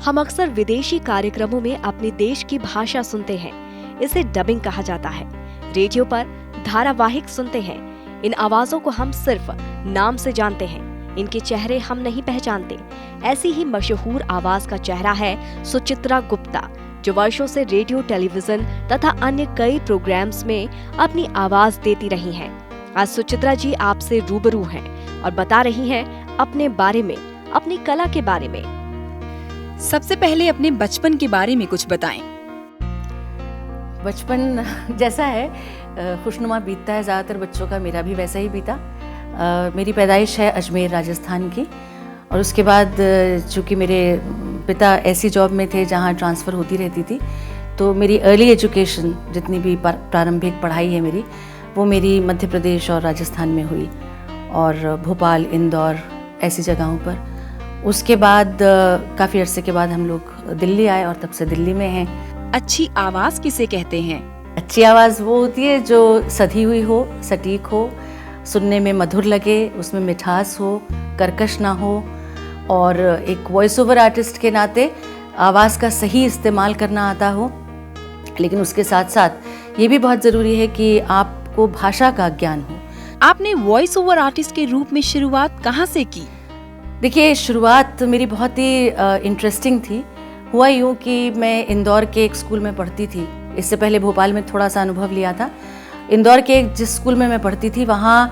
हम अक्सर विदेशी कार्यक्रमों में अपने देश की भाषा सुनते हैं, इसे डबिंग कहा जाता है। रेडियो पर धारावाहिक सुनते हैं, इन आवाजों को हम सिर्फ नाम से जानते हैं, इनके चेहरे हम नहीं पहचानते। ऐसी ही मशहूर आवाज का चेहरा है सुचित्रा गुप्ता, जो वर्षों से रेडियो, टेलीविजन तथा अन्य कई प्रोग्राम्स में अपनी आवाज देती रही हैं। आज सुचित्रा जी आपसे रूबरू हैं और बता रही हैं अपने बारे में, अपनी कला के बारे में। सबसे पहले अपने बचपन के बारे में कुछ बताएं। बचपन जैसा है खुशनुमा बीतता है ज़्यादातर बच्चों का, मेरा भी वैसा ही बीता। मेरी पैदाइश है अजमेर राजस्थान की, और उसके बाद चूँकि मेरे पिता ऐसी जॉब में थे जहाँ ट्रांसफ़र होती रहती थी, तो मेरी अर्ली एजुकेशन जितनी भी प्रारंभिक पढ़ाई है मेरी, वो मेरी मध्य प्रदेश और राजस्थान में हुई, और भोपाल, इंदौर ऐसी जगहों पर। उसके बाद काफ़ी अरसे के बाद हम लोग दिल्ली आए और तब से दिल्ली में हैं। अच्छी आवाज़ किसे कहते हैं? अच्छी आवाज़ वो होती है जो सधी हुई हो, सटीक हो, सुनने में मधुर लगे, उसमें मिठास हो, कर्कश ना हो, और एक वॉइस ओवर आर्टिस्ट के नाते आवाज़ का सही इस्तेमाल करना आता हो। लेकिन उसके साथ साथ ये भी बहुत ज़रूरी है कि आपको भाषा का ज्ञान हो। आपने वॉइस ओवर आर्टिस्ट के रूप में शुरुआत कहाँ से की? देखिए, शुरुआत मेरी बहुत ही इंटरेस्टिंग थी। हुआ यूँ कि मैं इंदौर के एक स्कूल में पढ़ती थी। इससे पहले भोपाल में थोड़ा सा अनुभव लिया था। इंदौर के जिस स्कूल में मैं पढ़ती थी वहाँ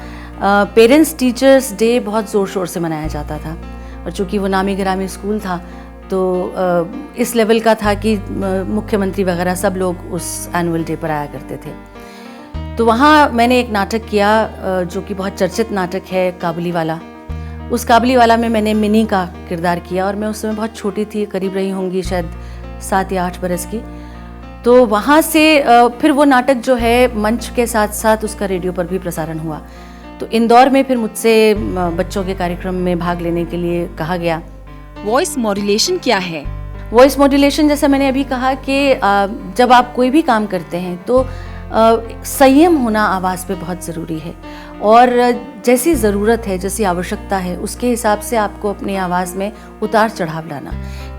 पेरेंट्स टीचर्स डे बहुत ज़ोर शोर से मनाया जाता था, और चूँकि वो नामी गिरामी स्कूल था तो इस लेवल का था कि मुख्यमंत्री वगैरह सब लोग उस एनुअल डे पर आया करते थे। तो वहाँ मैंने एक नाटक किया जो कि बहुत चर्चित नाटक है, काबुली वाला। उस काबुली वाला में मैंने मिनी का किरदार किया, और मैं उस समय बहुत छोटी थी, करीब रही होंगी शायद 7 या 8 बरस की। तो वहाँ से फिर वो नाटक जो है मंच के साथ साथ उसका रेडियो पर भी प्रसारण हुआ। तो इंदौर में फिर मुझसे बच्चों के कार्यक्रम में भाग लेने के लिए कहा गया। वॉइस मॉड्यूलेशन क्या है? वॉइस मॉड्यूलेशन, जैसा मैंने अभी कहा कि जब आप कोई भी काम करते हैं तो संयम होना आवाज़ पे बहुत ज़रूरी है, और जैसी ज़रूरत है, जैसी आवश्यकता है, उसके हिसाब से आपको अपनी आवाज़ में उतार चढ़ाव लाना।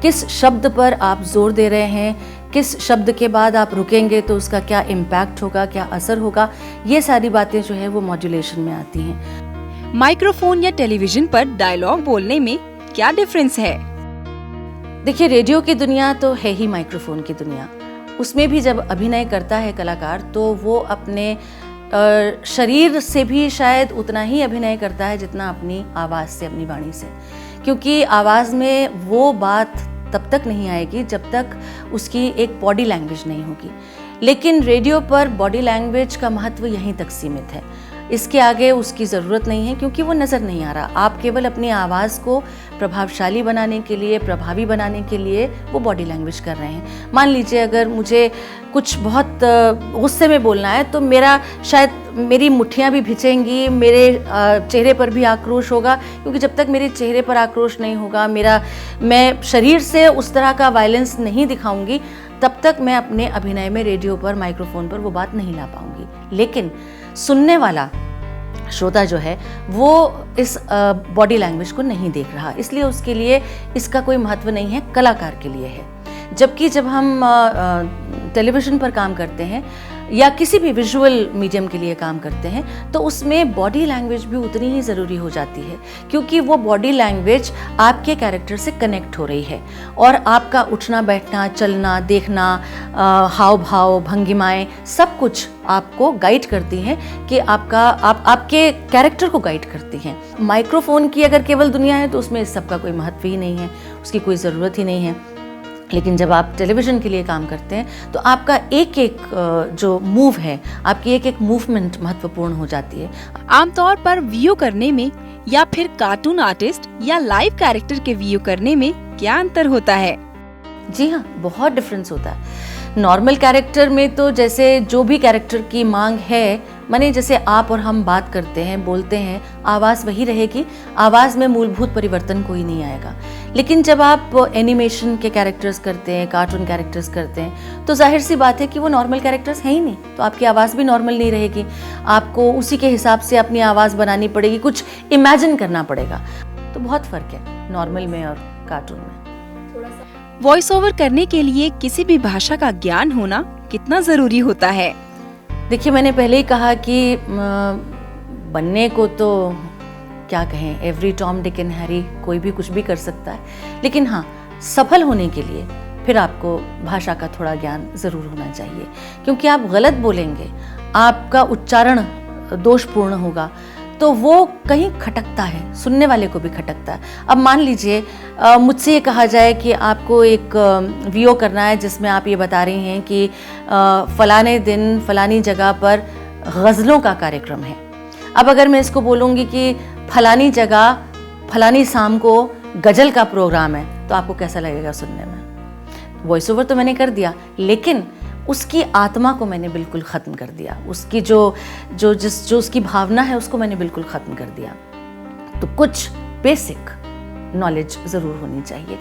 किस शब्द पर आप जोर दे रहे हैं, किस शब्द के बाद आप रुकेंगे तो उसका क्या इम्पैक्ट होगा, क्या असर होगा, ये सारी बातें जो है वो मॉड्यूलेशन में आती हैं। माइक्रोफोन या टेलीविजन पर डायलॉग बोलने में क्या डिफरेंस है? देखिए, रेडियो की दुनिया तो है ही माइक्रोफोन की दुनिया। उसमें भी जब अभिनय करता है कलाकार तो वो अपने शरीर से भी शायद उतना ही अभिनय करता है जितना अपनी आवाज़ से, अपनी वाणी से, क्योंकि आवाज़ में वो बात तब तक नहीं आएगी जब तक उसकी एक बॉडी लैंग्वेज नहीं होगी। लेकिन रेडियो पर बॉडी लैंग्वेज का महत्व यहीं तक सीमित है, इसके आगे उसकी ज़रूरत नहीं है, क्योंकि वो नज़र नहीं आ रहा। आप केवल अपनी आवाज़ को प्रभावशाली बनाने के लिए, प्रभावी बनाने के लिए वो बॉडी लैंग्वेज कर रहे हैं। मान लीजिए अगर मुझे कुछ बहुत गुस्से में बोलना है तो मेरी मुट्ठियाँ भी भिंचेंगी, मेरे चेहरे पर भी आक्रोश होगा, क्योंकि जब तक मेरे चेहरे पर आक्रोश नहीं होगा, मैं शरीर से उस तरह का वायलेंस नहीं दिखाऊंगी, तब तक मैं अपने अभिनय में रेडियो पर, माइक्रोफोन पर वो बात नहीं ला पाऊंगी। लेकिन सुनने वाला श्रोता जो है वो इस बॉडी लैंग्वेज को नहीं देख रहा, इसलिए उसके लिए इसका कोई महत्व नहीं है, कलाकार के लिए है। जबकि जब हम टेलीविज़न पर काम करते हैं या किसी भी विजुअल मीडियम के लिए काम करते हैं तो उसमें बॉडी लैंग्वेज भी उतनी ही ज़रूरी हो जाती है, क्योंकि वो बॉडी लैंग्वेज आपके कैरेक्टर से कनेक्ट हो रही है, और आपका उठना बैठना, चलना, देखना, हाव भाव, भंगिमाएं, सब कुछ आपको गाइड करती हैं कि आपके कैरेक्टर को गाइड करती हैं। माइक्रोफोन की अगर केवल दुनिया है तो उसमें इस सब का कोई महत्व ही नहीं है, उसकी कोई ज़रूरत ही नहीं है। लेकिन जब आप टेलीविज़न के लिए काम करते हैं तो आपका एक एक जो मूव है, आपकी एक एक मूवमेंट महत्वपूर्ण हो जाती है। आमतौर पर वीओ करने में या फिर कार्टून आर्टिस्ट या लाइव कैरेक्टर के वीओ करने में क्या अंतर होता है? जी हाँ, बहुत डिफरेंस होता है। नॉर्मल कैरेक्टर में तो जैसे जो भी कैरेक्टर की मांग है, माने जैसे आप और हम बात करते हैं, बोलते हैं, आवाज़ वही रहेगी, आवाज़ में मूलभूत परिवर्तन कोई नहीं आएगा। लेकिन जब आप एनिमेशन के कैरेक्टर्स करते हैं, कार्टून कैरेक्टर्स करते हैं, तो जाहिर सी बात है कि वो नॉर्मल कैरेक्टर्स हैं ही नहीं, तो आपकी आवाज़ भी नॉर्मल नहीं रहेगी। आपको उसी के हिसाब से अपनी आवाज़ बनानी पड़ेगी, कुछ इमेजिन करना पड़ेगा। तो बहुत फ़र्क है नॉर्मल में और कार्टून में। वॉइस ओवर करने के लिए किसी भी भाषा का ज्ञान होना कितना जरूरी होता है? देखिए, मैंने पहले ही कहा कि बनने को तो क्या कहें, every Tom Dick and Harry, कोई भी कुछ भी कर सकता है, लेकिन हाँ, सफल होने के लिए फिर आपको भाषा का थोड़ा ज्ञान ज़रूर होना चाहिए, क्योंकि आप गलत बोलेंगे, आपका उच्चारण दोषपूर्ण होगा तो वो कहीं खटकता है, सुनने वाले को भी खटकता है। अब मान लीजिए मुझसे ये कहा जाए कि आपको एक वीओ करना है जिसमें आप ये बता रही हैं कि फलाने दिन फलानी जगह पर गज़लों का कार्यक्रम है। अब अगर मैं इसको बोलूँगी कि फलानी जगह फलानी शाम को गज़ल का प्रोग्राम है, तो आपको कैसा लगेगा सुनने में? वॉइस ओवर तो मैंने कर दिया, लेकिन उसकी आत्मा को मैंने बिल्कुल ख़त्म कर दिया, उसकी जो उसकी भावना है उसको मैंने बिल्कुल ख़त्म कर दिया। तो कुछ बेसिक नॉलेज ज़रूर होनी चाहिए।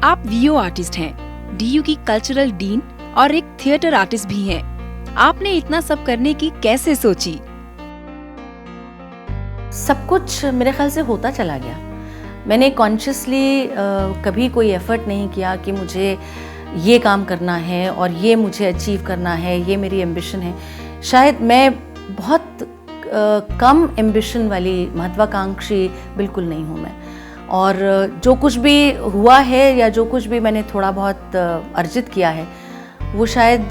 आप वीओ आर्टिस्ट हैं, डीयू की कल्चरल डीन और एक थिएटर आर्टिस्ट भी हैं। आपने इतना सब करने की कैसे सोची? सब कुछ मेरे ख्याल से होता चला गया। मैंने कॉन्शियसली कभी कोई एफर्ट नहीं किया कि मुझे ये काम करना है और ये मुझे अचीव करना है, ये मेरी एम्बिशन है। शायद मैं बहुत कम एम्बिशन वाली महत्वाकांक्षी बिल्कुल नहीं हूँ मैं, और जो कुछ भी हुआ है या जो कुछ भी मैंने थोड़ा बहुत अर्जित किया है वो शायद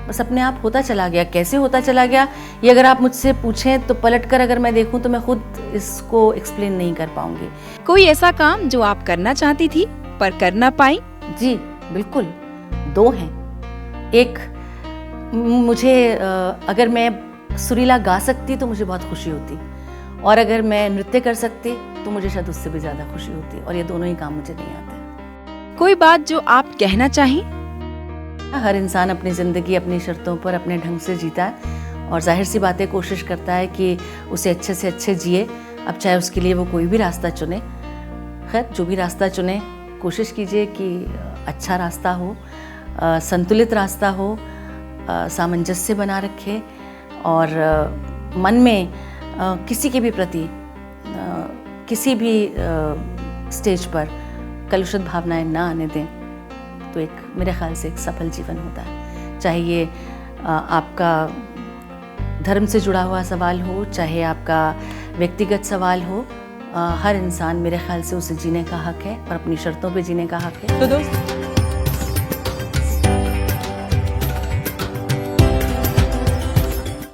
बस अपने आप होता चला गया। कैसे होता चला गया ये अगर आप मुझसे पूछें तो पलट कर अगर मैं देखूं तो मैं खुद इसको एक्सप्लेन नहीं कर पाऊंगी। कोई ऐसा काम जो आप करना चाहती थी पर कर ना पाई? जी बिल्कुल, दो हैं। एक, मुझे अगर मैं सुरीला गा सकती तो मुझे बहुत खुशी होती, और अगर मैं नृत्य कर सकती तो मुझे शायद उससे भी ज़्यादा खुशी होती, और ये दोनों ही काम मुझे नहीं आते। कोई बात जो आप कहना चाहें? हर इंसान अपनी ज़िंदगी अपनी शर्तों पर अपने ढंग से जीता है, और जाहिर सी बातें कोशिश करता है कि उसे अच्छे से अच्छे जिए। अब चाहे उसके लिए वो कोई भी रास्ता चुने, खैर जो भी रास्ता चुने कोशिश कीजिए कि अच्छा रास्ता हो, संतुलित रास्ता हो, सामंजस्य बना रखे, और मन में किसी के भी प्रति किसी भी स्टेज पर कलुषित भावनाएं ना आने दें, तो एक मेरे ख्याल से एक सफल जीवन होता है। चाहे ये आपका धर्म से जुड़ा हुआ सवाल हो, चाहे आपका व्यक्तिगत सवाल हो, हर इंसान मेरे ख्याल से उसे जीने का हक है और अपनी शर्तों पे जीने का हक है। तो दोस्त